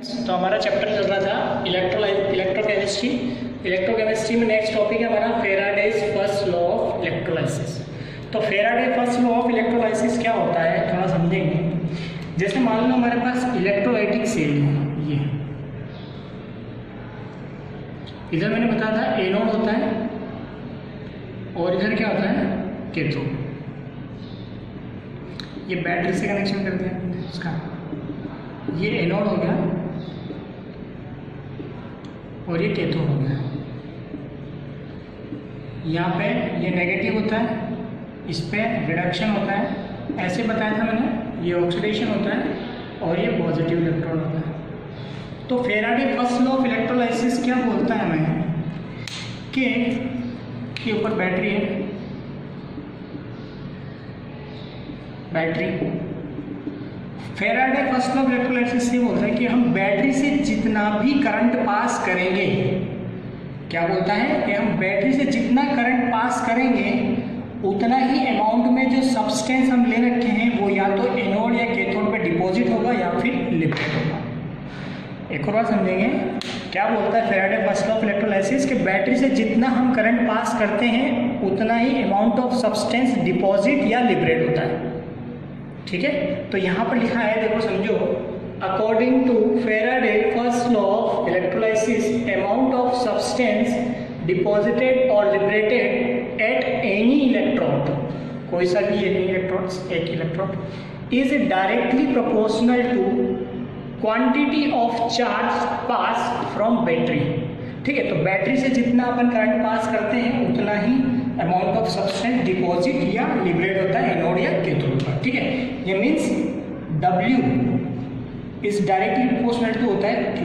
तो हमारा चैप्टर चल रहा था इलेक्ट्रोकेमिस्ट्री। इलेक्ट्रोकेमिस्ट्री में नेक्स्ट टॉपिक है हमारा Faraday's first law of electrolysis. तो Faraday first law of electrolysis क्या होता है थोड़ा समझेंगे। जैसे मान लो हमारे पास इलेक्ट्रोलाइटिक सेल है, ये इधर मैंने बताया था एनोड होता है और इधर क्या होता है कैथोड। ये बैटरी से कनेक्शन कर दिया इसका, ये एनोड हो गया और ये कैथोड हो गया। यहाँ पे ये नेगेटिव होता है, इस पे रिडक्शन होता है, ऐसे बताया था मैंने। ये ऑक्सीडेशन होता है और ये पॉजिटिव इलेक्ट्रॉन होता है। तो Faraday first law of electrolysis क्या बोलता है हमें कि ऊपर बैटरी है, battery Faraday first law of electrolysis ये बोलता है कि हम बैटरी से जितना भी करंट पास करेंगे, क्या बोलता है कि हम बैटरी से जितना करंट पास करेंगे उतना ही अमाउंट में जो सब्सटेंस हम ले रखे हैं वो या तो एनोड या कैथोड पे डिपॉजिट होगा या फिर लिबरेट होगा। एक और बार समझेंगे क्या बोलता है Faraday first law of electrolysis कि बैटरी से जितना हम करंट पास करते हैं उतना ही अमाउंट ऑफ सब्सटेंस डिपॉजिट या लिबरेट होता है। ठीक है, तो यहाँ पर लिखा है, देखो समझो, according to Faraday first law of electrolysis amount of substance deposited और लिबरेटेड एट एनी इलेक्ट्रोड, कोई सा भी एनी इलेक्ट्रोड, एक electrode, is directly proportional to quantity of charge pass from battery. ठीक है, तो बैटरी से जितना अपन करंट पास करते हैं उतना ही अमाउंट ऑफ सब्सटेंस डिपॉजिट या लिबरेट होता है एनोड या कैथोड का। ठीक है, ये means W is directly proportional to होता है Q।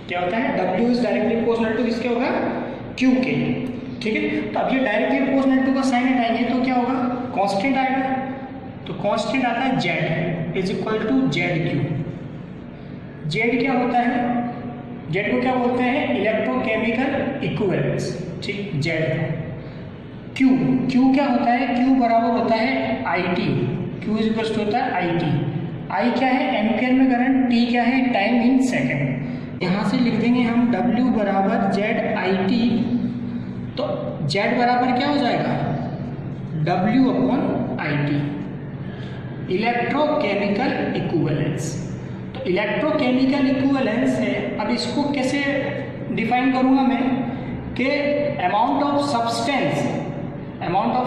क्या होता है? W is directly proportional to इसके होगा Q के। ठीक है, तो अब ये डायरेक्टली प्रोपोर्शनल टू का साइन हटाएंगे तो क्या होगा? कांस्टेंट आएगा। तो कांस्टेंट आता है Z is equal to ZQ। Z क्या होता है? Z को क्या बोलते हैं? Electrochemical equivalence. ठीक, Z। Q क्या होता है? Q बराबर होता है IT। Q is equal to होता है IT। I क्या है? एम्पियर में करंट। T क्या है? Time in second. यहाँ से लिख देंगे हम W बराबर ZIT। तो Z बराबर क्या हो जाएगा? W upon IT, electrochemical equivalence. तो इलेक्ट्रोकेमिकल इक्विवेलेंस है। अब इसको कैसे डिफाइन करूंगा मैं कि अमाउंट ऑफ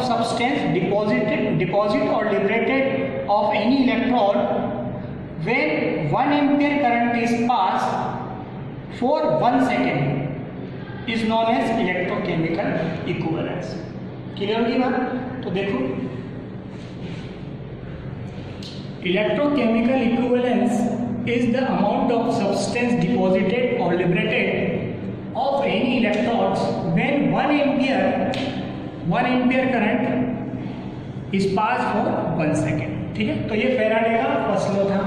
सब्सटेंस डिपॉजिट और liberated of any electrode when 1 ampere current is pass for 1 second is known as electrochemical equivalence. Clear होगी बात? तो देखो, इलेक्ट्रोकेमिकल इक्विवेलेंस is the amount of substance deposited or liberated of any electrodes when 1 ampere current is passed for 1 second। ठीक है, तो ये फेराडे का फर्स्ट लॉ था।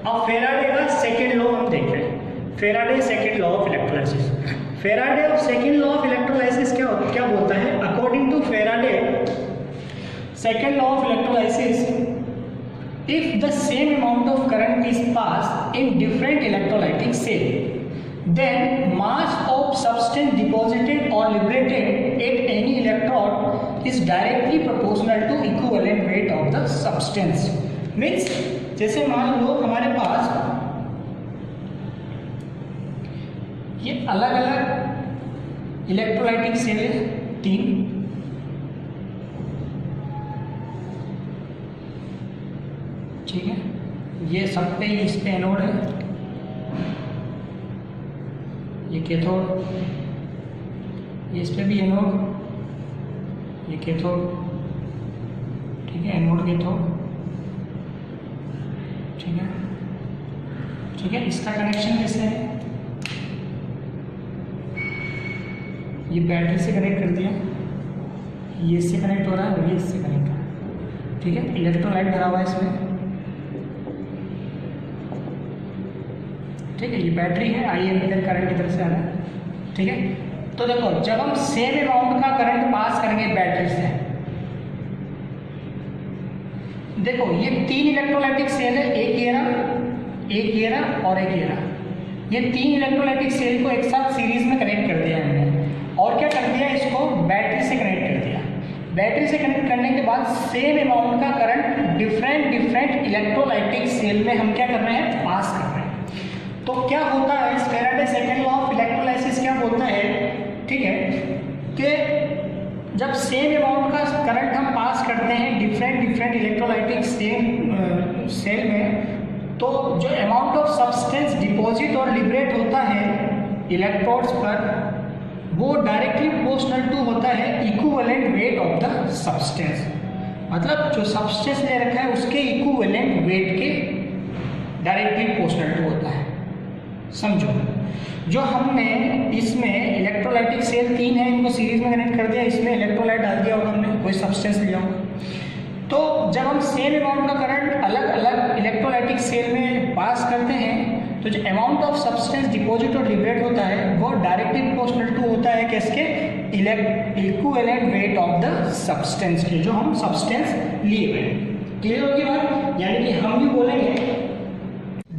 अब फेराडे का सेकेंड लॉ हम देख रहे हैं। Faraday second law of electrolysis. Faraday of second law of electrolysis क्या बोलता है? According to Faraday second law of electrolysis, if the same amount of current is passed in different electrolytic cell, then mass of substance deposited or liberated at any electrode is directly proportional to equivalent weight of the substance। Means जैसे मान लो हमारे पास ये अलग अलग electrolytic cell है 3। ठीक है, ये सब पे इस पे एनोड है, ये कैथोड, ये इस पे भी एनोड, ये कैथोड। ठीक है, एनोड कैथोड। ठीक है, इसका कनेक्शन कैसे है? ये बैटरी से कनेक्ट कर दिया, ये इससे कनेक्ट हो रहा है और ये इससे कनेक्ट हो रहा है। ठीक है, इलेक्ट्रोलाइट भरा हुआ है इसमें। ठीक है, ये बैटरी है, आई एम्पियर करंट इधर से आ रहा है। ठीक है, तो देखो जब हम सेम अमाउंट का करंट पास करेंगे बैटरी से, देखो ये 3 इलेक्ट्रोलाइटिक सेल है, एक ये रहा, एक ये रहा और एक ये रहा। ये 3 इलेक्ट्रोलाइटिक सेल को एक साथ सीरीज में कनेक्ट कर दिया हमने, और क्या कर दिया, इसको बैटरी से कनेक्ट कर दिया। बैटरी से कनेक्ट करने के बाद सेम अमाउंट का करंट डिफरेंट इलेक्ट्रोलाइटिक सेल में हम क्या कर रहे हैं, पास कर रहे हैं। तो क्या होता है, Faraday second law of electrolysis क्या बोलता है, ठीक है, कि जब सेम अमाउंट का करंट हम पास करते हैं डिफरेंट इलेक्ट्रोलाइटिक सेल में, तो जो अमाउंट ऑफ सब्सटेंस डिपॉजिट और लिबरेट होता है इलेक्ट्रोड्स पर, वो डायरेक्टली प्रोपोर्शनल टू होता है equivalent weight of the substance. मतलब जो सब्सटेंस ले रखा है उसके इक्विवेलेंट वेट के डायरेक्टली प्रोपोर्शनल टू होता है। समझो, जो हमने इसमें इलेक्ट्रोलाइटिक सेल 3 है, इनको सीरीज में कनेक्ट कर दिया, इसमें इलेक्ट्रोलाइट डाल दिया होगा हमने, कोई सब्सटेंस लिया होगा। तो जब हम सेम अमाउंट का करंट अलग अलग इलेक्ट्रोलाइटिक सेल में पास करते हैं, तो जो अमाउंट ऑफ सब्सटेंस डिपॉजिट और लिबरेट होता है वो डायरेक्टली प्रोपोर्शनल टू होता है किसके, equivalent weight of the substance के, जो हम सब्सटेंस लिए हुए हैं। क्लियर होगी बात? यानी कि हम भी बोलेंगे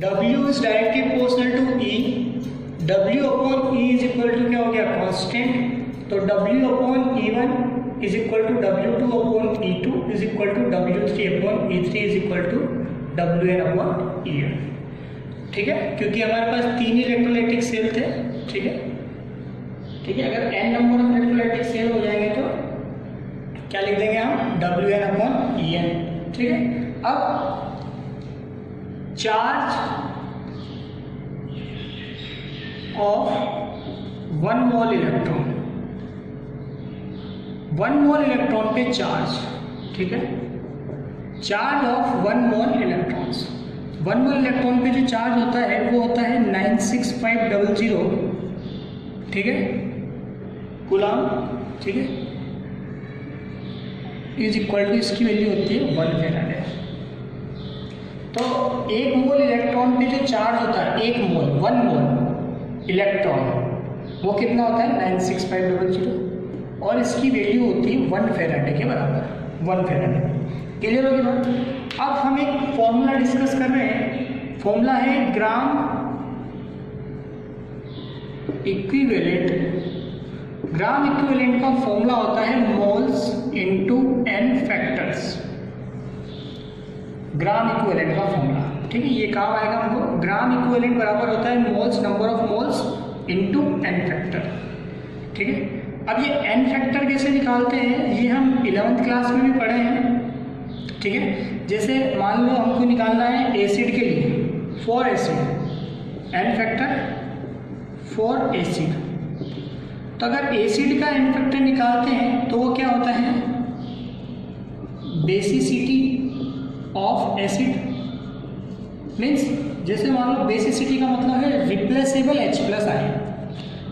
W is directly proportional to E, W upon E is equal to क्या हो गया, कांस्टेंट। तो W upon E1 is equal to W2 upon E2 is equal to W3 upon E3 is equal to WN upon EN। ठीक है, क्योंकि हमारे पास 3 electrolytic cell थे। ठीक है, ठीक है, अगर n number of electrolytic cell हो जाएंगे तो क्या लिख देंगे हम, WN अपॉन EN। ठीक है, अब charge of 1 mole electron, 1 mole electron पे चार्ज, ठीक है, charge of 1 mole electrons, 1 mole electron पे जो चार्ज होता है वो होता है 96500, ठीक है, कूलम। ठीक है, इज इक्वल टू, इसकी वैल्यू होती है 1 फैराडे। तो 1 मोल इलेक्ट्रॉन पे जो चार्ज होता है, 1 मोल 1 मोल इलेक्ट्रॉन, वो कितना होता है 96500, और इसकी वैल्यू होती है 1 फैराडे के बराबर, 1 फैराडे। क्लियर होगी बात? अब हम एक फॉर्मूला डिस्कस कर रहे हैं, फॉर्मूला है ग्राम इक्विवेलेंट। ग्राम इक्विवेलेंट का फॉर्मूला होता है moles into n factors, gram equivalent का फॉर्मूला। ठीक है, ये काम आएगा हमको, ग्राम इक्विवेलेंट बराबर होता है moles, number of moles into n factor. ठीक है, अब ये n फैक्टर कैसे निकालते हैं, ये हम 11th क्लास में भी पढ़े हैं। ठीक है, जैसे मान लो हमको निकालना है एसिड के लिए, for acid n factor for acid, तो अगर एसिड का n फैक्टर निकालते हैं तो वो क्या होता है, बेसिसिटी ऑफ एसिड, मीन्स जैसे मान लो बेसिसिटी का मतलब है रिप्लेसेबल H+ आए।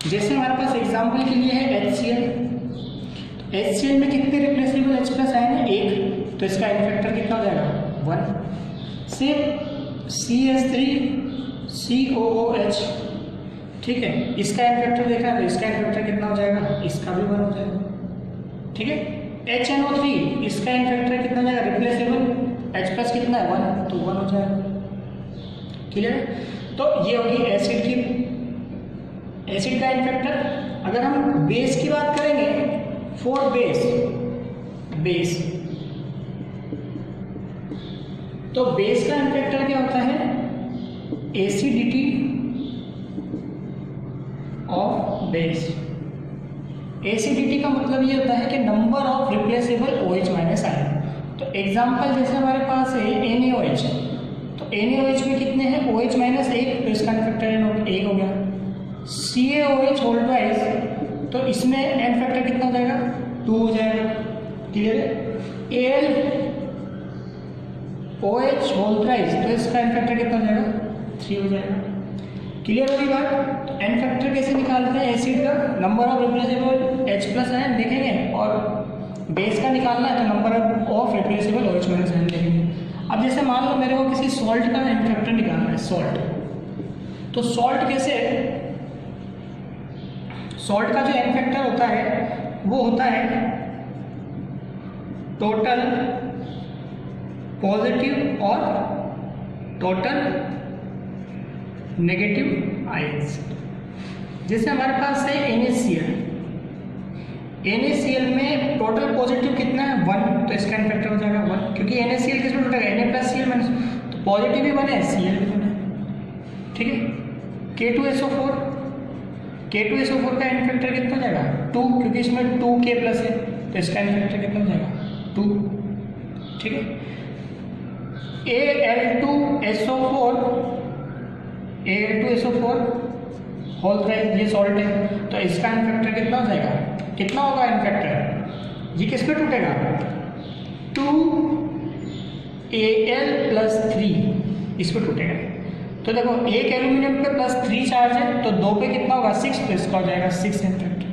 जैसे हमारे पास एग्जाम्पल के लिए है HCl, तो HCl में कितने रिप्लेसेबल H+ आए हैं, 1, तो इसका n फैक्टर कितना हो जाएगा, 1। सेम CH3COOH, ठीक है, इसका n फैक्टर देखा है तो इसका n फैक्टर कितना हो जाएगा, इसका भी 1 हो जाएगा। ठीक है, HNO3, इसका n फैक्टर कितना हो जाएगा, रिप्लेसेबल H+ कितना है, 1, तो 1 हो जाएगा। क्लियर? तो ये होगी एसिड की, एसिड का n फैक्टर। अगर हम बेस की बात करेंगे, फॉर बेस, तो बेस का n फैक्टर क्या होता है, एसिडिटी ऑफ बेस। एसिडिटी का मतलब ये होता है कि number of replaceable OH minus ion. तो एग्जांपल जैसे हमारे पास है NaOH, तो NaOH में कितने हैं, OH माइनस 1, तो इसका n फैक्टर 1 हो गया। CaOH होल ट्वाइस, तो इसमें n फैक्टर कितना हो जाएगा, 2 हो जाएगा। क्लियर है? AlOH होल ट्वाइस, तो इसका n फैक्टर कितना हो जाएगा, 3 हो जाएगा। क्लियर होगी बात? तो n फैक्टर कैसे निकालते हैं एसिड का, number of replaceable H+ ion देखेंगे, और बेस का निकालना है तो number of replaceable OH minus ion देखेंगे। अब जैसे मान लो मेरे को किसी सॉल्ट का n फैक्टर निकालना है, सॉल्ट, तो सॉल्ट कैसे, सॉल्ट का जो n फैक्टर होता है वो होता है टोटल पॉजिटिव और टोटल नेगेटिव आयंस। जैसे हमारे पास है NaCl, NaCl में टोटल पॉजिटिव कितना है 1, तो इसका n फैक्टर हो जाएगा 1, क्योंकि NaCl किसमें टूटेगा Na+Cl-, तो पॉजिटिव भी 1 है, Cl भी 1 है, ठीक है। K2SO4, K2SO4 का n फैक्टर कितना हो जाएगा 2, क्योंकि इसमें 2K प्लस है, तो इसका n फैक्टर कितना हो जाएगा 2, ठीक है। Al2SO4 होल थ्राइस, ये सॉल्ट है, तो इसका n फैक्टर कितना हो जाएगा, कितना होगा n फैक्टर, ये किस पे टूटेगा 2Al+3 इस पे टूटेगा। तो देखो एक एल्यूमिनियम पे +3 चार्ज है, तो 2 पे कितना होगा 6, तो इसका हो जाएगा 6 n फैक्टर।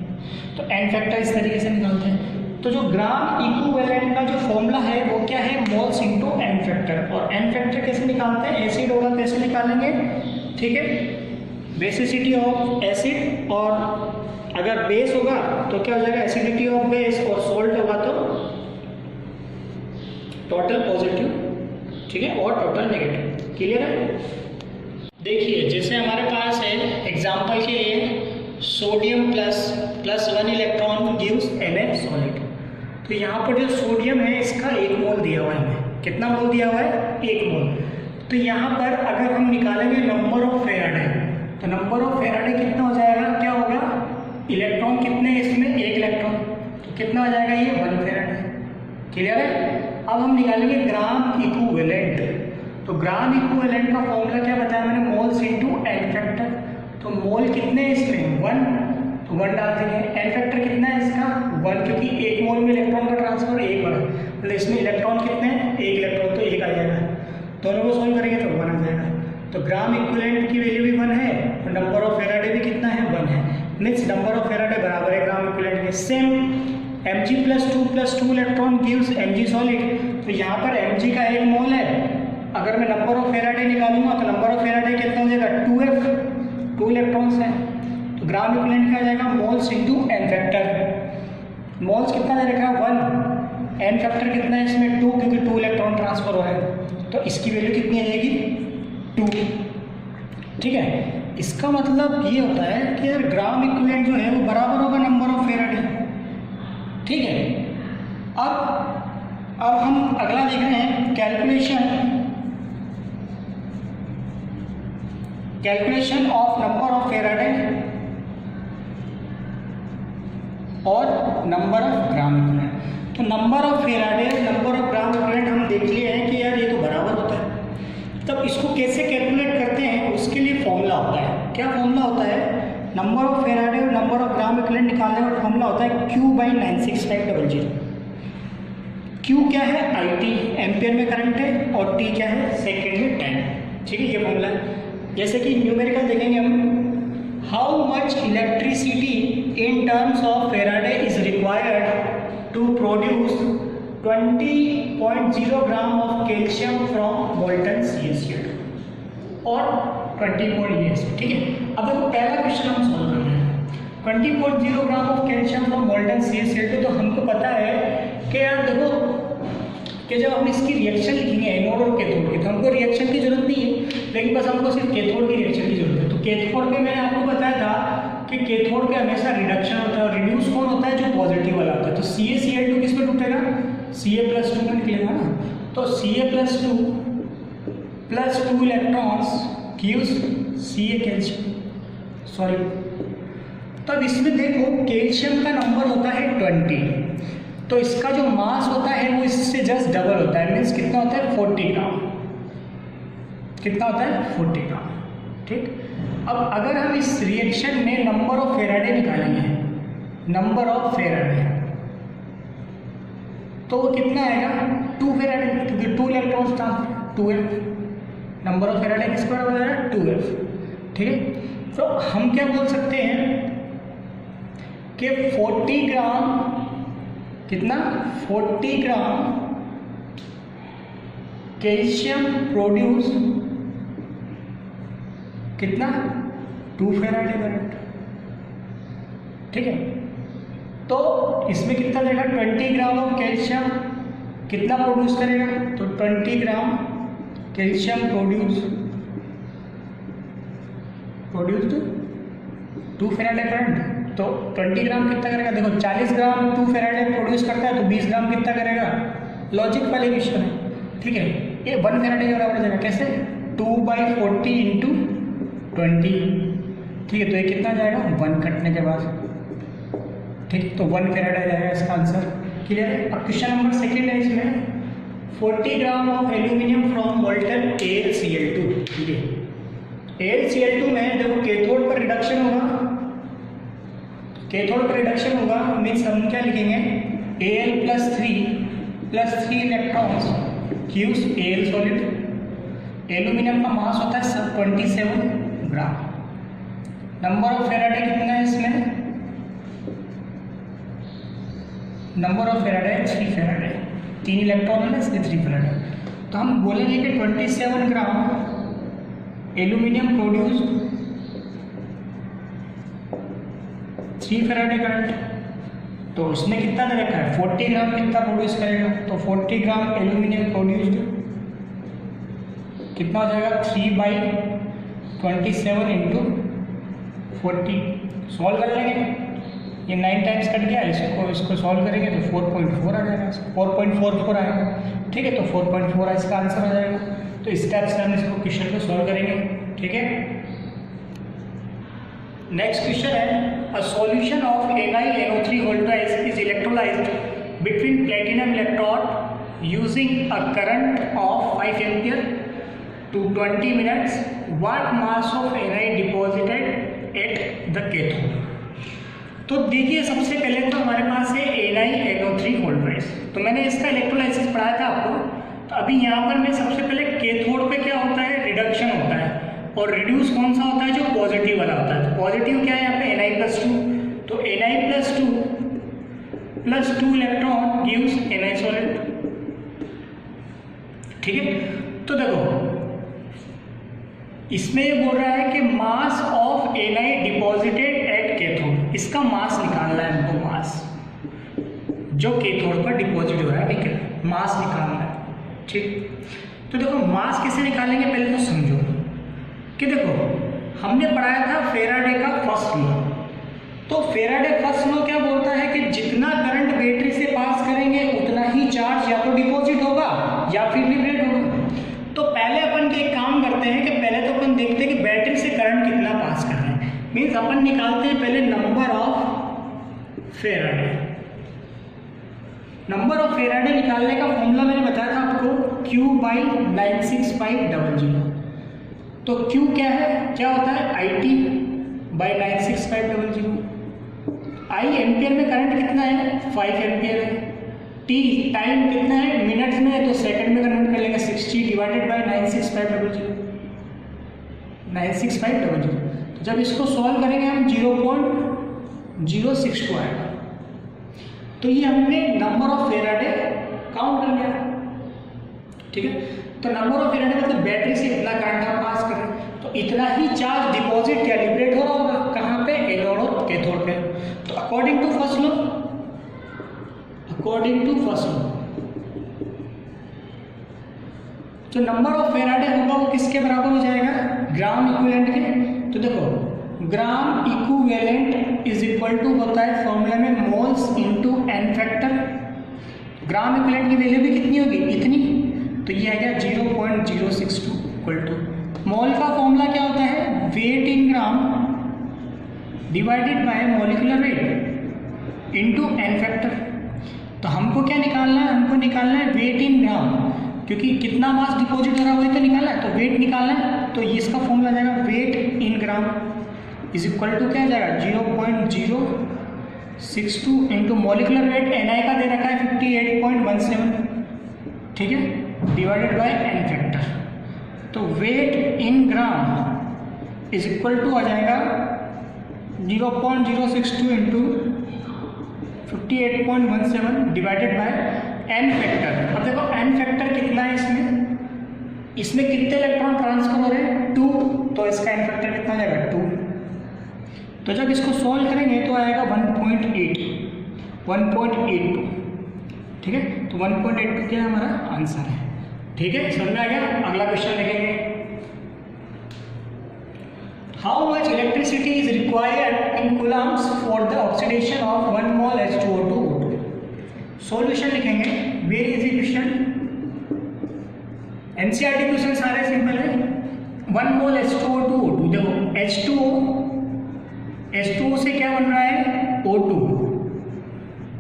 तो n फैक्टर इस तरीके से निकालते हैं। तो जो ग्राम इक्विवेलेंट का जो फॉर्मूला है वो क्या है, मोल्स इंटू n फैक्टर। और n फैक्टर कैसे निकालते हैं, एसिड होगा कैसे निकालेंगे, ठीक है, बेसिसिटी ऑफ एसिड, और अगर बेस होगा तो क्या हो जाएगा एसिडिटी ऑफ बेस, और सोल्ट होगा तो टोटल पॉजिटिव, ठीक है, और टोटल नेगेटिव। क्लियर है। देखिए जैसे हमारे पास है एग्जांपल के लिए sodium +1 electron gives Na solid. तो यहाँ पर जो सोडियम है इसका 1 मोल दिया हुआ है हमें, कितना मोल दिया हुआ है 1 मोल। तो यहाँ पर अगर हम निकालेंगे नंबर ऑफ फेराडे, तो नंबर ऑफ फेराडे कितना हो जाएगा, क्या होगा, इलेक्ट्रॉन कितने हैं इसमें 1 इलेक्ट्रॉन, तो कितना हो जाएगा ये 1 फेराडे। क्लियर है। अब हम निकालेंगे ग्राम इक्विवेलेंट। तो ग्राम इक्विवेलेंट का फॉर्मूला क्या बताया मैंने, मोल्स इंटू n फैक्टर। तो मोल कितने हैं इसमें 1, तो 1 डाल देंगे। n फैक्टर कितना है इसका 1, क्योंकि 1 मोल में इलेक्ट्रॉन का ट्रांसफर 1 बार, मतलब इसमें इलेक्ट्रॉन कितने हैं 1 इलेक्ट्रॉन, तो 1 आ जाएगा। दोनों को सॉल्व करेंगे तो 1 आ जाएगा। तो ग्राम इक्विवेलेंट की वैल्यू भी 1 है, और नंबर ऑफ फेराडे भी कितना है 1 है, मीन्स नंबर ऑफ फेराडे बराबर है ग्राम इक्विवेलेंट के। Same Mg+2 electron gives Mg solid. तो यहाँ पर Mg का 1 मोल है, अगर मैं नंबर ऑफ फेराडे निकालूंगा तो नंबर ऑफ फेराडे कितना हो जाएगा 2F, 2 इलेक्ट्रॉन्स हैं। तो ग्राम इक्विवेलेंट क्या आ जाएगा moles into n factor. Moles कितना दे रखा है 1, n फैक्टर कितना है इसमें 2, क्योंकि 2 इलेक्ट्रॉन ट्रांसफर हो रहा है, तो इसकी वैल्यू कितनी आ जाएगी 2, ठीक है। इसका मतलब ये होता है कि यार ग्राम इक्विवेलेंट जो है वो बराबर होगा नंबर ऑफ फेराडे, ठीक है। अब हम अगला देख रहे हैं calculation of number of Faraday और नंबर ऑफ ग्राम इक्विवेलेंट। तो number of Faraday, number of gram equivalent हम देख लिए हैं कि यार ये तो बराबर होता है। तब इसको कैसे कैलकुलेट करते हैं, उसके लिए फॉर्मूला होता है। क्या फॉर्मूला होता है, नंबर ऑफ फेराडे और नंबर ऑफ ग्राम इक्विवेलेंट निकालने का फॉर्मूला होता है Q/96500। Q क्या है IT, एम्पियर में करंट है, और T क्या है सेकेंड में टाइम, ठीक है, ये फॉर्मूला है। जैसे कि न्यूमेरिकल देखेंगे हम, how much electricity in terms of Faraday is required to produce 20.0 gram of calcium from molten CaCl और 20.0, ठीक है। अब देखो पहला क्वेश्चन हम सॉल्व कर रहे हैं, 20.0 gram of calcium from molten CaCl। तो हमको पता है कि यार देखो कि जब हम इसकी रिएक्शन लिखेंगे एनोड और कैथोड की, तो हमको रिएक्शन की जरूरत नहीं है, लेकिन बस हमको सिर्फ कैथोड की रिएक्शन की जरूरत है। तो कैथोड में मैंने आपको बताया था कि कैथोड पे हमेशा रिडक्शन होता है, और रिड्यूस कौन होता है, जो पॉजिटिव वाला होता है। तो CaCl2 किस पे टूटेगा, Ca+2 में निकलेगा ना। तो Ca+2 +2 electrons gives Ca calcium sorry. तब इसमें देखो कैल्शियम का नंबर होता है 20, तो इसका जो मास होता है वो इससे जस्ट डबल होता है, मीन्स कितना होता है 40 ग्राम। कितना होता है 40 ग्राम, ठीक। अब अगर हम इस रिएक्शन में नंबर ऑफ फेराडे निकालेंगे, नंबर ऑफ फेराडे, तो वो कितना आएगा 2 फेराडे, क्योंकि 2 electrons transfer 2F। Number of Faraday किसके बराबर है 2F, ठीक है। तो हम क्या बोल सकते हैं कि 40 ग्राम कितना 40 ग्राम कैल्शियम प्रोड्यूस कितना 2 फेराडे करंट, ठीक है। तो इसमें कितना देगा 20 ग्राम ऑफ कैल्शियम कितना प्रोड्यूस करेगा, तो 20 ग्राम calcium produce produced 2 Faraday current, तो 20 ग्राम कितना करेगा? देखो 40 ग्राम 2 फैराडे प्रोड्यूस करता है तो 20 ग्राम कितना करेगा? लॉजिक वाले क्वेश्चन है, ठीक है। ये 1 फैराडे के बराबर जाएगा, कैसे? 2/40 इंटू 20, ठीक है। तो ये कितना जाएगा? 1 कटने के बाद, ठीक, तो 1 फैराडे जाएगा इसका आंसर। क्लियर है? अब क्वेश्चन नंबर सेकेंड है इसमें 40 gram of aluminium from molten AlCl2, ठीक है। AlCl2 में देखो कैथोड पर रिडक्शन होगा, कैथोड पर रिडक्शन होगा मीन्स हम क्या लिखेंगे? Al + 3 electrons gives Al solid. Aluminium का मास होता है 27 ग्राम। नंबर ऑफ फैराडे कितना है इसमें? Number of Faraday 3 Faraday, 3 electron है ना इसलिए 3 फैराडे। तो हम बोलेंगे कि 27 gram aluminium produced 3 Faraday current, तो उसने कितना दे रखा है? 40 ग्राम कितना प्रोड्यूस करेगा? तो 40 ग्राम एल्यूमिनियम प्रोड्यूस्ड कितना हो जाएगा? 3/27 इंटू 40। सॉल्व कर लेंगे, ये 9 टाइम्स कट गया, इसको सॉल्व करेंगे तो 4.4 आ जाएगा, 4.44 आएगा, ठीक है। तो 4.4 इसका आंसर आ जाएगा। तो स्टेप से हम इसको क्वेश्चन को सॉल्व करेंगे, ठीक है। नेक्स्ट क्वेश्चन है अ सॉल्यूशन ऑफ NiNO3 वोल्टाइज is electrolysed between platinum electrode using a current of 5 ampere to 20 minutes. What mass of Ni deposited at the cathode? तो देखिए सबसे पहले तो हमारे पास है NiNO3 वोल्टाइज, तो मैंने इसका इलेक्ट्रोलाइसिस पढ़ाया था आपको। तो अभी यहाँ पर मैं सबसे पहले कैथोड पे क्या होता है? रिडक्शन होता है, और रिड्यूस कौन सा होता है? जो पॉजिटिव वाला होता है। तो पॉजिटिव क्या है यहाँ पे? Ni+2, तो Ni+2 + 2 electron gives Ni solid, ठीक है। तो देखो इसमें ये बोल रहा है कि mass of Ni deposited at cathode, इसका मास निकालना है हमको, मास जो कैथोड पर डिपॉजिट हो रहा है, ठीक है, मास निकालना है, ठीक। तो देखो मास कैसे निकालेंगे पहले तो समझो कि देखो हमने पढ़ाया था फेराडे का फर्स्ट लॉ। तो फेराडे फर्स्ट लॉ क्या बोलता है कि जितना करंट बैटरी से पास करेंगे उतना ही चार्ज या तो डिपॉजिट होगा या फिर लिबरेट होगा। तो पहले अपन के एक काम करते हैं कि पहले तो अपन देखते हैं कि बैटरी से करंट कितना पास कर रहे हैं, मीन्स अपन निकालते हैं पहले number of Faraday. Number of Faraday निकालने का फॉर्मूला मैंने बताया था आपको, Q/96500। तो Q क्या है? क्या होता है? IT/96500। I एम्पियर में करंट कितना है? 5 एम्पियर है। T टाइम कितना है? मिनट्स में है, तो सेकंड में कन्वर्ट कर लेंगे, 60 / 96500, 96500। तो जब इसको सॉल्व करेंगे हम 0.062 आएगा। तो ये हमने नंबर ऑफ फेराडे काउंट कर लिया, ठीक है। तो नंबर ऑफ फेराडे मतलब बैटरी से इतना करंट हम पास कर रहे हैं, तो इतना ही चार्ज डिपॉजिट या लिबरेट हो रहा होगा, कहाँ पे? एनोड और कैथोड पे। तो अकॉर्डिंग टू फर्स्ट लॉ, जो नंबर ऑफ फेराडे होगा वो किसके बराबर हो जाएगा? ग्राम इक्विवेलेंट के। तो देखो gram equivalent is equal to होता है फॉर्मूला में moles into N factor. Gram equivalent की वैल्यू भी कितनी होगी? इतनी, तो ये आ गया 0.062 इक्वल टू। मोल का फॉर्मूला क्या होता है? Weight in gram divided by molecular weight into N factor. तो हमको क्या निकालना है? हमको निकालना है वेट इन ग्राम, क्योंकि कितना मास डिपॉजिट हो रहा है वही तो निकालना है, तो वेट निकालना है। तो इसका फॉर्मूला जाएगा weight in gram is equal to क्या जाएगा? 0.062 इंटू मॉलिक्यूलर वेट Ni का दे रखा है 58.17, ठीक है, डिवाइडेड बाय एन फैक्टर। तो weight in gram is equal to आ जाएगा 0.062 into 58.17 divided by n factor. अब देखो एन फैक्टर कितना है इसमें कितने इलेक्ट्रॉन ट्रांसफर हो रहे हैं? 2, तो इसका एन फैक्टर कितना जाएगा? 2। तो जब इसको सॉल्व करेंगे तो आएगा 1.82, ठीक है। तो 1.82 क्या हमारा आंसर है, ठीक है, समझ में आ गया। अगला क्वेश्चन देखेंगे। How much electricity is required in coulombs for the oxidation of 1 mole H2O2 O2। Solution लिखेंगे, very easy question, NCERT question सारे सिंपल है। 1 मोल H2O2 O2, देखो H2O से क्या बन रहा है O2,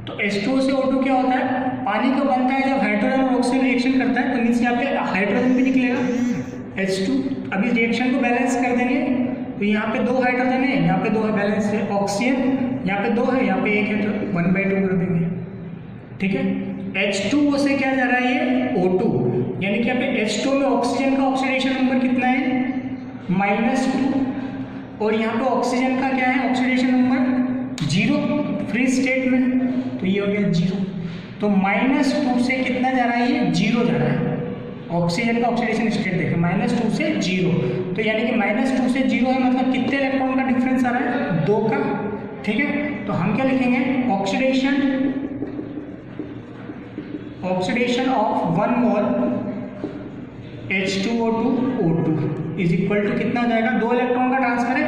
तो H2O से O2 क्या होता है, पानी का बनता है जब हाइड्रोजन और ऑक्सीजन रिएक्शन करता है, तो मीन्स यहाँ पे हाइड्रोजन भी निकलेगा H2। अभी रिएक्शन को बैलेंस कर देंगे, तो यहाँ पे 2 हाइड्रोजन है, यहाँ पे 2 है, बैलेंस है। ऑक्सीजन यहाँ पे 2 है, यहाँ पे 1 है, तो 1/2 कर देंगे, ठीक है। H2O से क्या जा रहा है ये O2, यानी कि यहाँ पे H2O में ऑक्सीजन का ऑक्सीडेशन नंबर कितना है -2, और यहाँ पे ऑक्सीजन का क्या है ऑक्सीडेशन नंबर 0 फ्री स्टेट में, तो ये हो गया 0। तो -2 से कितना जा रहा है ये 0 जा रहा है, ऑक्सीजन का ऑक्सीडेशन स्टेट देखें -2 से 0, तो यानी कि -2 से 0 है, मतलब कितने इलेक्ट्रॉन का डिफरेंस आ रहा है 2 का, ठीक है। तो हम क्या लिखेंगे, oxidation of 1 mole H2O2 O2 is equal to कितना हो जाएगा, 2 इलेक्ट्रॉन का ट्रांसफर है,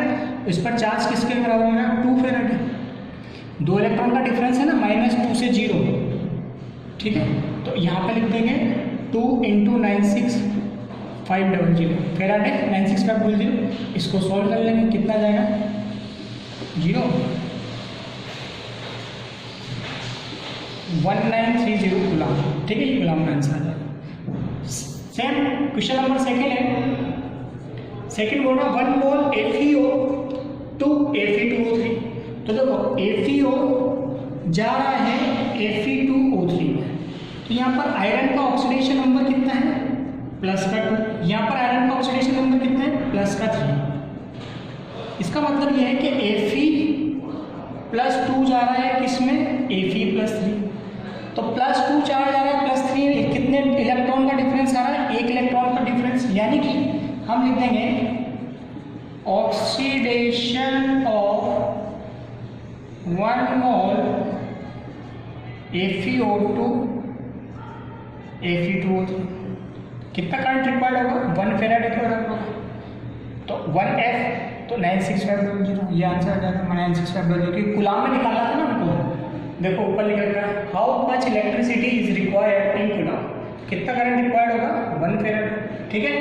इस पर चार्ज किसके बराबर होगा 2 फेरेड है, 2 इलेक्ट्रॉन का डिफरेंस है ना -2 से 0, ठीक है। तो यहाँ पे लिख देंगे 2 × 96500 फेराड है 96500, इसको सॉल्व कर लेंगे, कितना जाएगा 0 1930 कूलम, ठीक है, ये कूलम का आंसर है। सेम क्वेश्चन नंबर सेकंड है, सेकंड बोल रहा 1 मोल FeO to Fe2O3, तो देखो FeO जा रहा है Fe2O3 में, तो यहाँ पर आयरन का ऑक्सीडेशन नंबर कितना है +2, यहाँ पर आयरन का ऑक्सीडेशन नंबर कितना है +3। इसका मतलब यह है कि Fe+2 जा रहा है किसमें Fe+3, तो +2 चार्ज आ रहा है +3, कितने इलेक्ट्रॉन का डिफरेंस आ रहा है 1 इलेक्ट्रॉन का डिफरेंस, यानी कि हम लिख देंगे oxidation of 1 mole FeO2 Fe2O3, कितना करंट रिक्वायर्ड होगा 1 फेराड रिक्वायर्ड होगा, तो 1F तो 96500, ये आंसर आ जाएगा 96500, क्योंकि कूलम में निकाला था ना हमको, देखो ऊपर लिखा गया how much electricity is required in coulomb, कितना करंट रिक्वायर्ड होगा 1 फेराड, ठीक है।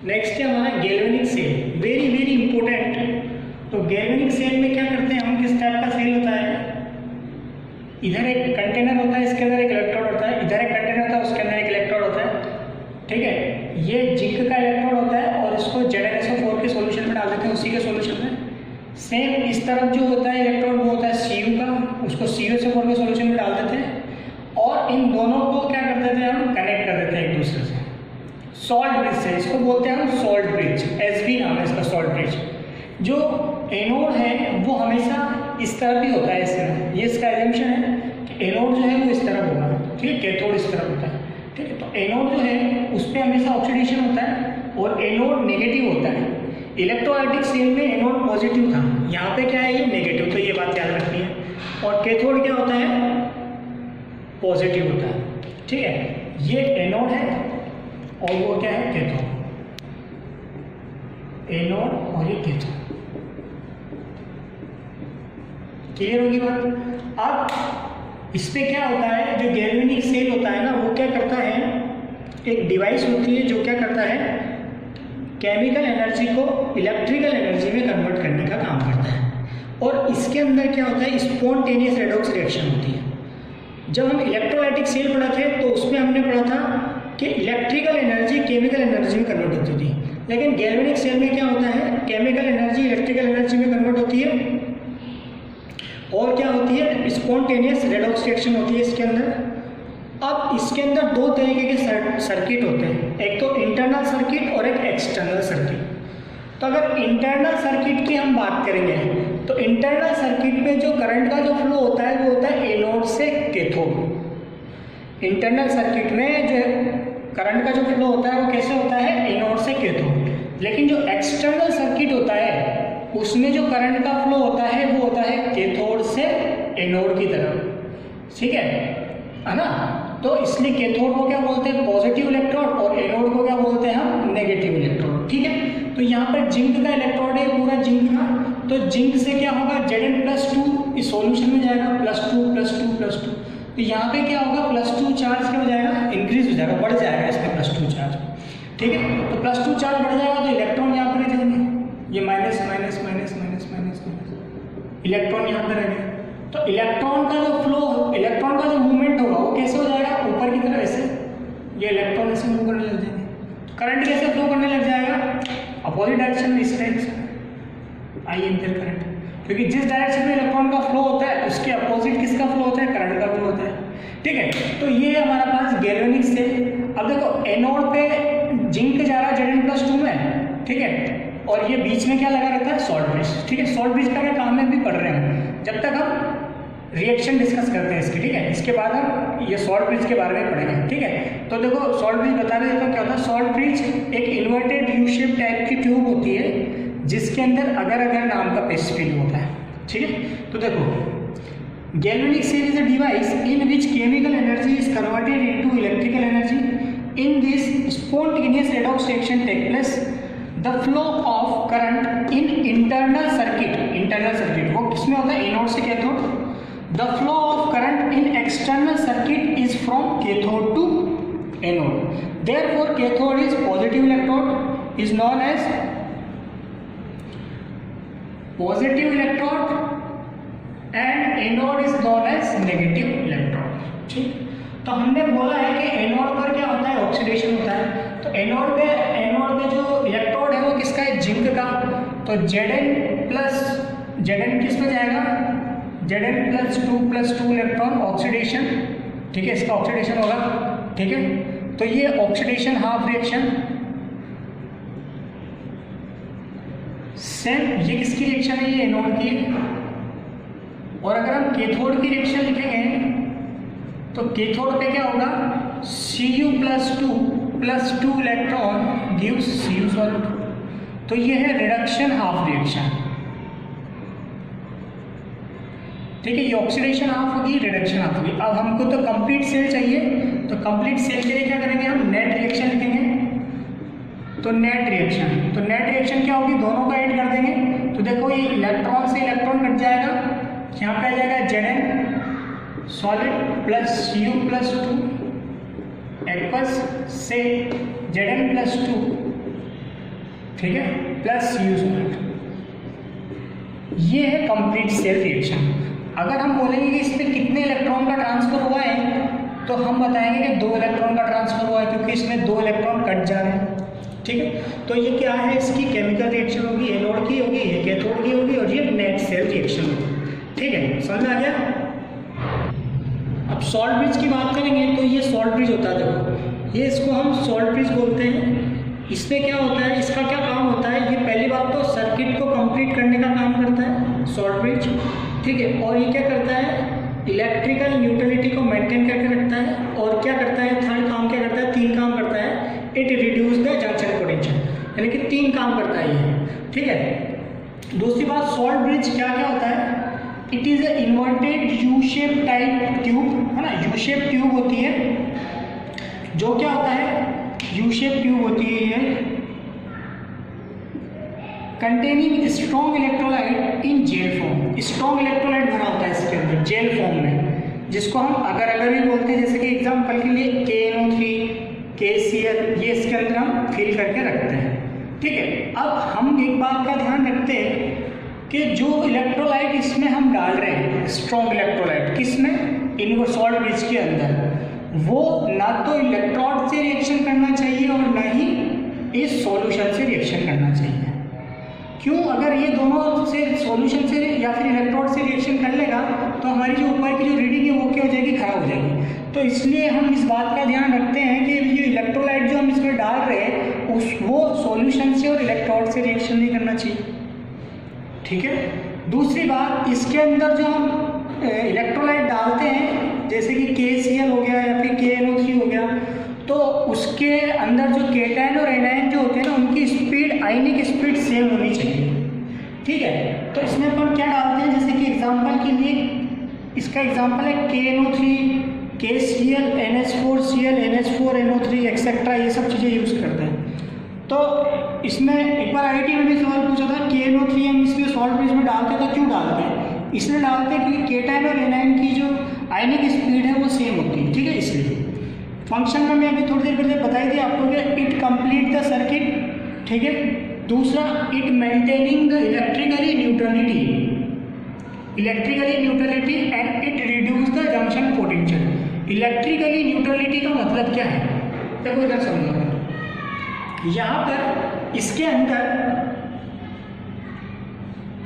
नेक्स्ट है हमारा galvanic cell, very very important. तो गैल्वेनिक सेल में क्या करते हैं हम, किस टाइप का सेल होता है, इधर एक कंटेनर होता है, इसके अंदर एक इलेक्ट्रोड होता है, इधर एक कंटेनर होता है, उसके अंदर एक इलेक्ट्रोड होता है, ठीक है। ये जिंक का इलेक्ट्रोड होता है और इसको ZnSO4 के सॉल्यूशन में डाल देते हैं, उसी के सॉल्यूशन में। सेम इस तरफ जो होता है इलेक्ट्रोड वो होता है Cu का, उसको CuSO4 के सॉल्यूशन में डाल देते हैं, और इन दोनों को क्या कर देते हैं हम, कनेक्ट कर देते हैं एक दूसरे से सॉल्ट ब्रिज से, इसको बोलते हैं हम सॉल्ट ब्रिज, SB नाम है इसका सॉल्ट ब्रिज। जो एनोड है वो हमेशा इस तरफ ही होता है, इस तरह, ये इसका एजम्पशन है कि एनोड जो है वो इस तरफ होगा, ठीक है, कैथोड इस तरफ होता है, ठीक है। तो एनोड जो है उस पर हमेशा ऑक्सीडेशन होता है और एनोड नेगेटिव होता है। इलेक्ट्रोलाइटिक सेल में एनोड पॉजिटिव था, यहाँ पे क्या है ये नेगेटिव, तो ये बात याद रखनी है। और कैथोड क्या होता है, पॉजिटिव होता है, ठीक है। ये एनोड है और वो क्या है कैथोड, एनोड और ये कैथोड, क्लियर होगी बात। अब इस पे क्या होता है, जो गैल्वेनिक सेल होता है ना, वो क्या करता है, एक डिवाइस होती है जो क्या करता है, केमिकल एनर्जी को इलेक्ट्रिकल एनर्जी में कन्वर्ट करने का काम करता है। और इसके अंदर क्या होता है, स्पॉन्टेनियस रेडॉक्स रिएक्शन होती है। जब हम इलेक्ट्रोलाइटिक सेल पढ़ा थे तो उसमें हमने पढ़ा था कि इलेक्ट्रिकल एनर्जी केमिकल एनर्जी में कन्वर्ट होती थी, लेकिन गैल्वेनिक सेल में क्या होता है, केमिकल एनर्जी इलेक्ट्रिकल एनर्जी में कन्वर्ट होती है, और क्या होती है, स्पॉन्टेनियस रेडॉक्स रिएक्शन होती है इसके अंदर। अब इसके अंदर 2 तरीके के सर्किट होते हैं, एक तो इंटरनल सर्किट और एक एक्सटर्नल सर्किट। तो अगर इंटरनल सर्किट की हम बात करेंगे तो इंटरनल सर्किट में जो करंट का जो फ्लो होता है वो होता है एनोड से कैथोड। इंटरनल सर्किट में जो करंट का जो फ्लो होता है वो कैसे होता है, एनोड से कैथोड। लेकिन जो एक्सटर्नल सर्किट होता है उसमें जो करंट का फ्लो होता है वो होता है कैथोड से एनोड की तरफ, ठीक है ना। तो इसलिए कैथोड को क्या बोलते हैं, पॉजिटिव इलेक्ट्रोड, और एनोड को क्या बोलते हैं हम, नेगेटिव इलेक्ट्रोड। ठीक है, तो यहाँ पर जिंक का इलेक्ट्रोड है पूरा जिंक का, तो जिंक से क्या होगा, Zn+2 इस सॉल्यूशन में जाएगा, +2 तो यहाँ पे क्या होगा, +2 चार्ज क्या हो जाएगा, इंक्रीज हो जाएगा, बढ़ जाएगा इसमें +2 चार्ज। ठीक है, तो +2 चार्ज बढ़ जाएगा तो इलेक्ट्रॉन यहाँ पर रह जाएंगे, ये minus minus minus minus minus electron यहाँ पर रहेंगे। तो इलेक्ट्रॉन का जो फ्लो, इलेक्ट्रॉन का जो मूवमेंट होगा वो कैसे हो जाएगा, ऊपर की तरफ ऐसे, ये इलेक्ट्रॉन ऐसे मूव करने लग जाएंगे। करंट कैसे फ्लो करने लग जाएगा, अपोजिट डायरेक्शन में, इस टाइप से आई एम्पियर करंट, क्योंकि जिस डायरेक्शन में इलेक्ट्रॉन का फ्लो होता है उसके अपोजिट किसका फ्लो होता है, करंट का फ्लो होता है। ठीक है, तो ये हमारे पास गैल्वेनिक सेल। अब देखो एनोड पे जिंक जा रहा है Zn+2 में, ठीक है, और ये बीच में क्या लगा रहता है, सॉल्ट ब्रिज। ठीक है, सॉल्ट ब्रिज का क्या काम है, भी पढ़ रहे हैं जब तक हम रिएक्शन डिस्कस करते हैं इसकी। ठीक है, इसके बाद हम ये सॉल्ट ब्रिज के बारे में पढ़ेंगे। ठीक है, तो देखो सॉल्ट ब्रिज बता देता हूँ क्या होता है। सॉल्ट ब्रिज एक इन्वर्टेड यू शेप टाइप की ट्यूब होती है जिसके अंदर अगर अगर नाम का पेस्ट फिल होता है। ठीक है, तो देखो galvanic cell is a device in which chemical energy is converted into electrical energy. In this spontaneous redox reaction take place. The flow of current in internal circuit वो किसमें होता है, एनोड से cathode. The flow of current in external circuit is from cathode to anode. Therefore, cathode is positive electrode is known as positive electrode and anode is known as negative electrode. ठीक, तो हमने बोला है कि anode पर क्या होता है, ऑक्सीडेशन होता है। तो एनोड पे जो इलेक्ट्रोड है वो किसका है, जिंक का। तो Zn किस में जाएगा, Zn+2 इलेक्ट्रॉन ऑक्सीडेशन। ठीक है, इसका ऑक्सीडेशन होगा। ठीक है, तो ये ऑक्सीडेशन हाफ रिएक्शन सेम, ये किसकी रिएक्शन है, ये एनोड की है। और अगर हम कैथोड की रिएक्शन लिखेंगे तो कैथोड पे क्या होगा, Cu+2 electron gives Cu solute. तो ये है रिडक्शन हाफ रिएक्शन। ठीक है, ये ऑक्सीडेशन हाफ होगी, रिडक्शन हाफ होगी। अब हमको तो कंप्लीट सेल चाहिए, तो कंप्लीट सेल के लिए क्या करेंगे, हम नेट रिएक्शन लिखेंगे। तो नेट रिएक्शन क्या होगी, दोनों को ऐड कर देंगे। तो देखो ये इलेक्ट्रॉन से इलेक्ट्रॉन कट जाएगा, यहाँ पे आ जाएगा Zn solid plus Cu+2 aqueous से Zn+2, ठीक है, प्लस Cu सॉलिड। ये है कंप्लीट सेल रिएक्शन। अगर हम बोलेंगे कि इसमें कितने इलेक्ट्रॉन का ट्रांसफर हुआ है, तो हम बताएंगे कि 2 इलेक्ट्रॉन का ट्रांसफर हुआ है, क्योंकि इसमें 2 इलेक्ट्रॉन कट जा रहे हैं। ठीक है, तो ये क्या है, इसकी केमिकल रिएक्शन होगी, एनोड की होगी, ये कैथोड की होगी, और ये नेट सेल रिएक्शन होगी। ठीक है, समझ में आ गया। अब सॉल्ट ब्रिज की बात करेंगे तो ये सॉल्ट ब्रिज होता है, देखो ये, इसको हम सॉल्ट ब्रिज बोलते हैं। इसमें क्या होता है, इसका क्या काम होता है, ये पहली बात तो सर्किट को कंप्लीट करने का काम करता है सॉल्ट ब्रिज। ठीक है, और ये क्या करता है, इलेक्ट्रिकल न्यूट्रलिटी को मेंटेन करके रखता है। और क्या करता है, थर्ड काम क्या करता है, 3 काम करता है, it reduce the junction potential, यानी कि 3 काम करता है ये। ठीक है, दूसरी बात, सॉल्ट ब्रिज क्या क्या होता है, it is a inverted U shape type tube, है ना, यू शेप ट्यूब होती है। जो क्या होता है, यू शेप ट्यूब होती है ये, containing strong electrolyte in jail form. Strong electrolyte भरा होता है इसके अंदर जेल फॉर्म में, जिसको हम अगर भी बोलते हैं। जैसे कि एग्जांपल के लिए KNO3, KCl, ये इसके अंदर हम फिल करके रखते हैं। ठीक है, अब हम एक बात का ध्यान रखते हैं कि जो इलेक्ट्रोलाइट इसमें हम डाल रहे हैं, स्ट्रॉन्ग इलेक्ट्रोलाइट, किसमें, इन सॉल्ट ब्रिज के अंदर, वो ना तो इलेक्ट्रोड से रिएक्शन करना चाहिए और ना ही इस सॉल्यूशन से रिएक्शन करना चाहिए। क्यों, अगर ये दोनों से सॉल्यूशन से या फिर इलेक्ट्रोड से रिएक्शन कर लेगा तो हमारी जो ऊपर की जो रीडिंग है वो क्या हो जाएगी, खराब हो जाएगी। तो इसलिए हम इस बात का ध्यान रखते हैं कि ये इलेक्ट्रोलाइट जो हम इसमें डाल रहे हैं वो सॉल्यूशन से और इलेक्ट्रोड से रिएक्शन नहीं करना चाहिए। ठीक है, दूसरी बात, इसके अंदर जो हम इलेक्ट्रोलाइट डालते हैं, जैसे कि KCl हो गया या फिर KNO3 हो गया, तो उसके अंदर जो केटायन और एनायन जो होते हैं ना, उनकी स्पीड, आयनिक स्पीड सेम होनी चाहिए। ठीक है, तो इसमें अपन क्या डालते हैं, जैसे कि एग्जांपल के लिए इसका एग्जांपल है KNO3, KCl NH4Cl NH4 NO3 etcetera ये सब चीज़ें यूज़ करते हैं। तो इसमें एक बार IIT में भी सवाल पूछा था KNO3 हम इसमें सॉल्ट ब्रिज में डालते तो क्यों डालते हैं? इसलिए डालते हैं क्योंकि केटाइन और एनाइन की जो आयनिक स्पीड है वो सेम होती है, ठीक है। इसलिए फंक्शन में मैं अभी थोड़ी देर पहले बताई थी आपको कि इट कंप्लीट द सर्किट, ठीक है। दूसरा, it maintaining the electrically neutrality and it reduce the junction potential. Electrically neutrality का मतलब क्या है? देखो इधर समझो, यहाँ पर इसके अंदर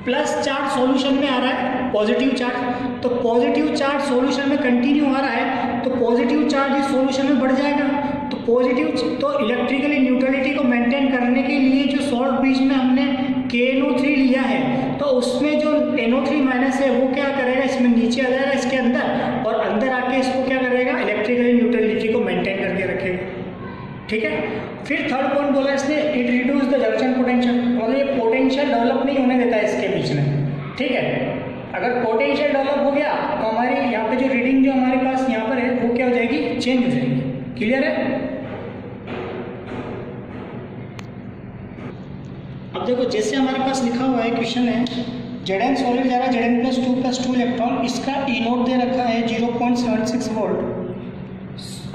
प्लस चार्ज सॉल्यूशन में आ रहा है, पॉजिटिव चार्ज, तो पॉजिटिव चार्ज सॉल्यूशन में कंटिन्यू आ रहा है, तो पॉजिटिव चार्ज इस सॉल्यूशन में बढ़ जाएगा। तो तो इलेक्ट्रिकली न्यूट्रलिटी को मेंटेन करने के लिए जो सॉल्ट ब्रिज में हमने KNO3 लिया है, तो उसमें जो NO3 माइनस है वो क्या करेगा, इसमें नीचे आ जाएगा इसके अंदर, और अंदर आके इसको क्या करेगा, इलेक्ट्रिकली न्यूट्रलिटी को मेंटेन करके रखेगा, ठीक है। फिर थर्ड पॉइंट बोला इसने, it reduce the junction potential, मतलब ये पोटेंशियल डेवलप नहीं होने देता है इसके बीच में, ठीक है। अगर पोटेंशियल डेवलप हो गया तो हमारी यहाँ पे जो रीडिंग जो हमारे पास यहाँ पर है वो क्या हो जाएगी, चेंज हो जाएगी। क्लियर है? अब देखो जैसे हमारे पास लिखा हुआ है, क्वेश्चन है Zn सॉलिड जा रहा है, Zn + 2 इलेक्ट्रॉन, इसका E नोट दे रखा है 0.76 वोल्ट,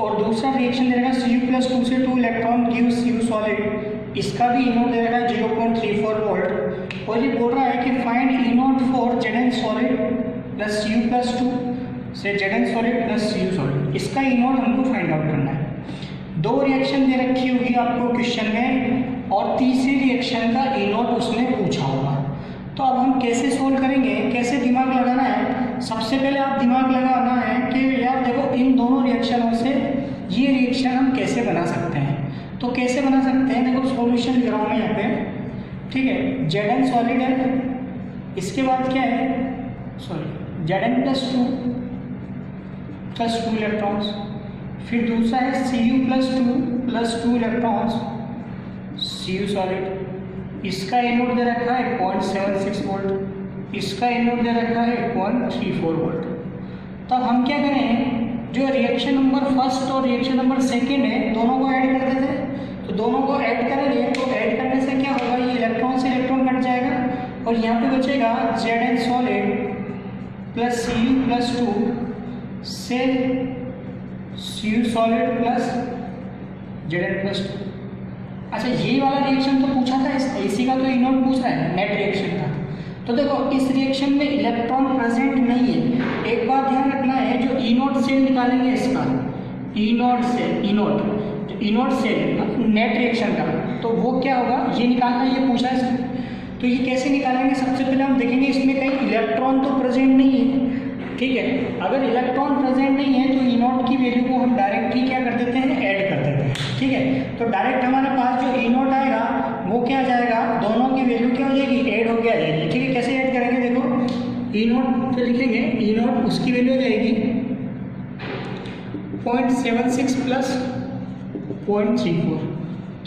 और दूसरा रिएक्शन दे रखा है Cu+2 से 2 इलेक्ट्रॉन गिव्स Cu सॉलिड, इसका भी E नोट दे रखा है 0.34 वोल्ट, और ये बोल रहा है कि find E note for Zn solid plus Cu+2 से Zn solid plus Cu solid, इसका E नोट हमको फाइंड आउट करना है। दो रिएक्शन दे रखी होगी आपको क्वेश्चन में, और तीसरी रिएक्शन का E नोट उसने पूछा होगा। तो अब हम कैसे सोल्व करेंगे, कैसे दिमाग लगाना है? सबसे पहले आप दिमाग लगाना है कि यार देखो इन दोनों रिएक्शनों से ये रिएक्शन हम कैसे बना सकते हैं। तो कैसे बना सकते हैं, देखो सॉल्यूशन लिख रहा हूँ मैं यहाँ पे, ठीक है। Zn सॉलिड है, इसके बाद क्या है, सॉरी Zn + 2 इलेक्ट्रॉन्स, फिर दूसरा है Cu+2 इलेक्ट्रॉन्स, Cu सॉलिड, इसका E नोट दे रखा है 0.76 वोल्ट, इसका E नोट दे रखा है 0.34 वोल्ट। तब हम क्या करें, जो रिएक्शन नंबर फर्स्ट और रिएक्शन नंबर सेकेंड है दोनों को ऐड कर देते हैं। तो दोनों को ऐड करेंगे तो ऐड करने से क्या होगा, ये इलेक्ट्रॉन से इलेक्ट्रॉन कट जाएगा, और यहाँ पे बचेगा Zn सॉलिड प्लस Cu+2 से Cu सॉलिड प्लस Zn+2। अच्छा, ये वाला रिएक्शन तो पूछा था, इसी का तो E नोट पूछ रहा है, नेट रिएक्शन का। तो देखो इस रिएक्शन में इलेक्ट्रॉन प्रेजेंट नहीं है। एक बात ध्यान रखना है, जो E नोट सेल निकालेंगे इसका, E naught cell net reaction का, तो वो क्या होगा, ये निकालना, ये पूछा है इसमें। तो ये कैसे निकालेंगे, सबसे पहले हम देखेंगे इसमें कहीं इलेक्ट्रॉन तो प्रेजेंट नहीं है, ठीक है। अगर इलेक्ट्रॉन प्रेजेंट नहीं है तो E नोट की वैल्यू को हम डायरेक्ट ही क्या कर देते हैं, ऐड कर देते हैं, ठीक है। तो डायरेक्ट हमारे पास जो E नोट आएगा वो क्या आ जाएगा, दोनों की वैल्यू क्या हो जाएगी, ऐड हो गया जाएगी, ठीक है। कैसे ऐड करेंगे, देखो E नोट पे लिखेंगे, E नोट उसकी वैल्यू हो जाएगी 0.76 प्लस 0.34,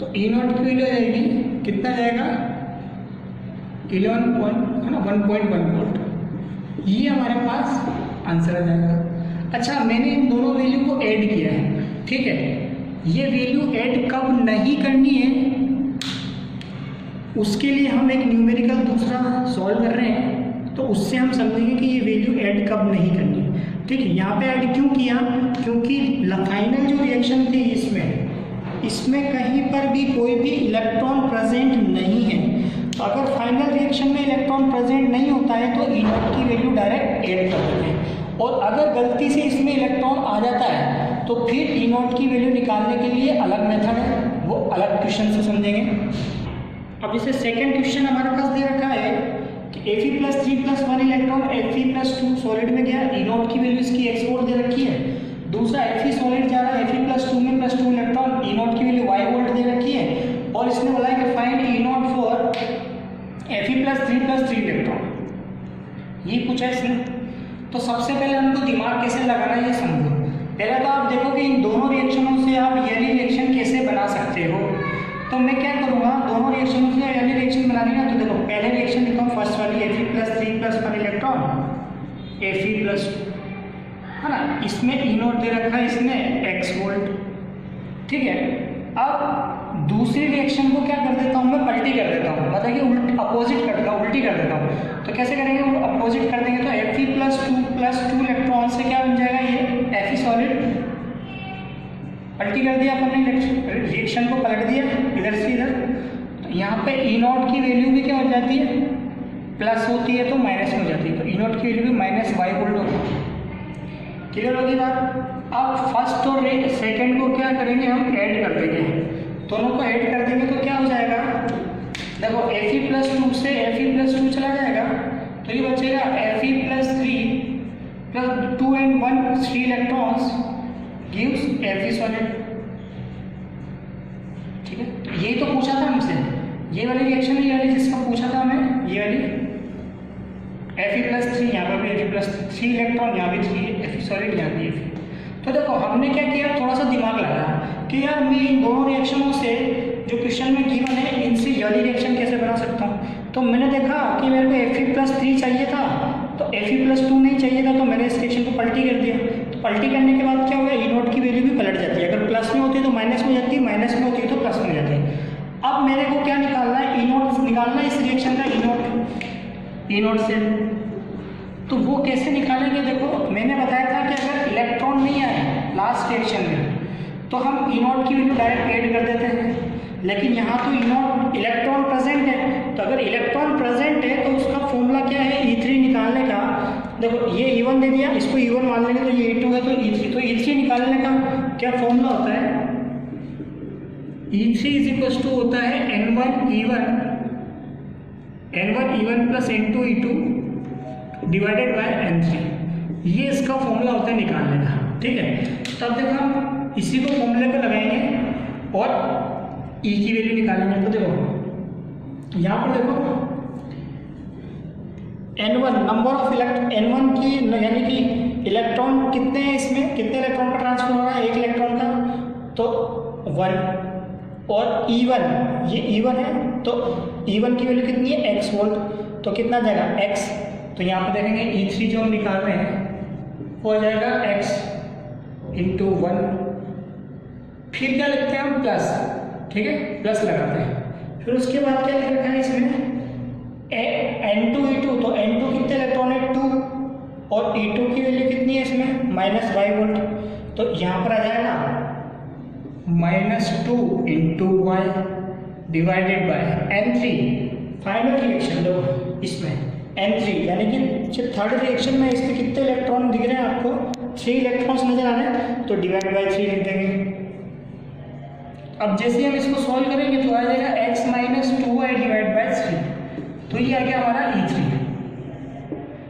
तो E नोट की वैल्यू हो जाएगी, कितना जाएगा, 1.1 वोल्ट। ये हमारे पास आंसर आ जाएगा। अच्छा, मैंने इन दोनों वैल्यू को ऐड किया है, ठीक है। ये वैल्यू ऐड कब नहीं करनी है, उसके लिए हम एक न्यूमेरिकल दूसरा सॉल्व कर रहे हैं, तो उससे हम समझेंगे कि ये वैल्यू ऐड कब नहीं करनी है, ठीक है। यहाँ पे ऐड क्यों किया, क्योंकि फाइनल जो रिएक्शन थी इसमें कहीं पर भी कोई भी इलेक्ट्रॉन प्रेजेंट नहीं है। तो अगर फाइनल रिएक्शन में इलेक्ट्रॉन प्रेजेंट नहीं होता है तो E नोट की वैल्यू डायरेक्ट ऐड कर देते हैं, और अगर गलती से इसमें इलेक्ट्रॉन आ जाता है तो फिर E नोट की वैल्यू निकालने के लिए अलग मेथड है, वो अलग क्वेश्चन से समझेंगे। अब जैसे सेकेंड क्वेश्चन हमारे पास दे रखा है कि Fe+3+1 इलेक्ट्रॉन Fe+2 सॉलिड में गया, E नोट की वैल्यू इसकी x दे रखी है। दूसरा Fe सॉलिड जा रहा है, Fe+2 में +2 इलेक्ट्रॉन, E नोट की वैल्यू y वोल्ट दे रखी है, और इसने बोला है कि find E note for Fe+3+3 electron, ये पूछा इसने। तो सबसे पहले हमको दिमाग कैसे लगाना है ये समझो। पहले तो आप देखो कि इन दोनों रिएक्शनों से आप येली रिएक्शन कैसे बना सकते हो। तो मैं क्या करूँगा, दोनों रिएक्शनों से येली रिएक्शन बनानी है, तो देखो पहले रिएक्शन लिखा फर्स्ट वाली Fe+3+1 इलेक्ट्रॉन Fe+2, है ना, इसमें ई नॉट दे रखा है, इसमें एक्स वोल्ट, ठीक है। अब दूसरी रिएक्शन को क्या कर देता हूँ मैं, पलटी कर देता हूँ, मतलब कि अपोजिट कर देता हूँ, उल्टी कर देता हूँ। तो कैसे करेंगे, वो अपोजिट कर देंगे तो Fe+2 इलेक्ट्रॉन से क्या बन जाएगा, ये Fe सॉलिड। पलटी कर दिया अपन ने, रिएक्शन को पलट दिया इधर से इधर, तो यहाँ पे ई नॉट की वैल्यू भी क्या हो जाती है, प्लस होती है तो माइनस में हो जाती है, तो ई नॉट की वैल्यू भी -y वोल्ट होती है। क्लियर होगी बात। अब फर्स्ट और सेकंड को क्या करेंगे, हम ऐड कर देंगे, दोनों को ऐड कर देंगे तो क्या हो जाएगा, देखो Fe+2 से Fe+2 चला जाएगा, तो ये बचेगा Fe+3 + 2 and 1 3 electrons gives Fe solid, ठीक है। तो यही तो पूछा था हमसे, ये वाली रिएक्शन, ये वाली जिसका पूछा था हमें, ये वाली Fe+3, यहाँ पर भी Fe+3 इलेक्ट्रॉन, यहाँ भी 3 Fe सॉलिड, यहाँ भी Fe। तो देखो हमने क्या किया, थोड़ा सा दिमाग लगाया कि यार मैं इन दोनों रिएक्शनों से जो क्वेश्चन में गिवन है, इनसे ये वाली रिएक्शन कैसे बना सकता हूँ। तो मैंने देखा कि मेरे को Fe+3 चाहिए था, तो Fe+2 नहीं चाहिए था, तो मैंने इस रिएक्शन को पलटी कर दिया। तो पलटी करने के बाद क्या होगा, ई नॉट की वैल्यू भी पलट जाती है, अगर प्लस में होती है तो माइनस में हो जाती है, माइनस में होती है तो प्लस में हो जाती है। अब मेरे को क्या निकालना है, ई नॉट निकालना है इस रिएक्शन का, ई नॉट से। तो वो कैसे निकालेंगे, देखो मैंने बताया था कि अगर इलेक्ट्रॉन नहीं आए लास्ट रिएक्शन में तो हम ई नॉट की वैल्यू डायरेक्ट ऐड कर देते हैं, लेकिन यहाँ तो ई नॉट इलेक्ट्रॉन प्रेजेंट है, तो अगर इलेक्ट्रॉन प्रेजेंट है तो उसका फॉर्मूला क्या है, E3 निकालने का। देखो ये E1 दे दिया, इसको E1 मान लेंगे तो ये E2 है तो E3, तो E3 निकालने का क्या फॉर्मूला होता है, E3 होता है N1E1 + N2E2 divided by N3, ये इसका फॉर्मूला होता है निकालने का, ठीक है। तब देखो हम इसी को फॉर्मूले पे लगाएंगे और E की वैल्यू निकालेंगे। तो देखो यहाँ पर देखो N1 नंबर ऑफ N1 की, यानी कि इलेक्ट्रॉन कितने हैं, इसमें कितने इलेक्ट्रॉन का ट्रांसफर हो रहा है, एक इलेक्ट्रॉन का, तो 1। और E1, ये E1 है, तो E1 की वैल्यू कितनी है, x वोल्ट, तो कितना जाएगा x, तो यहाँ पे देखेंगे E3 जो हम निकाल रहे हैं वो हो जाएगा x × 1, फिर क्या लिखते हैं हम, प्लस, ठीक है, प्लस लगाते हैं। फिर उसके बाद क्या लिख रखा है इसमें, N2E2, तो N2 कितने इलेक्ट्रॉन है, 2, और E2 की वैल्यू कितनी है इसमें, -y वोल्ट, तो यहाँ पर आ जाएगा -2 × y divided by N3। Final reaction दो इसमें N3, यानी कि जो थर्ड रिएक्शन में इसमें कितने इलेक्ट्रॉन दिख रहे हैं आपको, 3 इलेक्ट्रॉन्स नजर आ रहे हैं, तो डिवाइड बाय 3 लिख देंगे। अब जैसे हम इसको सॉल्व करेंगे तो आ जाएगा x - 2y डिवाइड बाय 3, तो ये आ गया हमारा E3,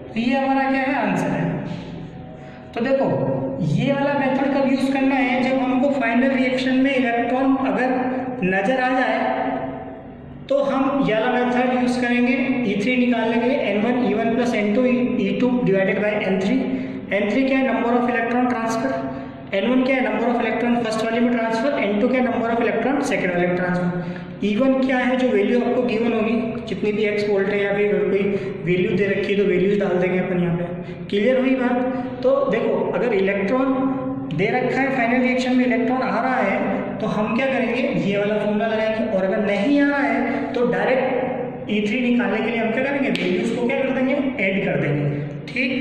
तो ये हमारा क्या है, आंसर है। तो देखो ये वाला मेथड कब यूज करना है, जब हमको फाइनल रिएक्शन में इलेक्ट्रॉन अगर नजर आ जाए तो हम ये वाला मेथड यूज करेंगे E3 निकालने के लिए, N1E1 + N2E2 divided by N3। N3 क्या है, number of electron transfer, N1 क्या है, नंबर ऑफ इलेक्ट्रॉन फर्स्ट वाले में ट्रांसफर, N2 क्या है, नंबर ऑफ इलेक्ट्रॉन सेकंड वाले में ट्रांसफर। E1 क्या है, जो वैल्यू आपको गिवन होगी, जितनी भी x वोल्ट है या फिर कोई वैल्यू दे रखी है तो वैल्यूज डाल देंगे अपन यहाँ पे। क्लियर हुई बात। तो देखो अगर इलेक्ट्रॉन दे रखा है, फाइनल रिएक्शन में इलेक्ट्रॉन आ रहा है, तो हम क्या करेंगे, ये वाला फॉर्मूला लगाएंगे, और अगर नहीं आ रहा है तो डायरेक्ट E3 निकालने के लिए हम क्या करेंगे, वैल्यूज को क्या कर देंगे, ऐड कर देंगे, ठीक।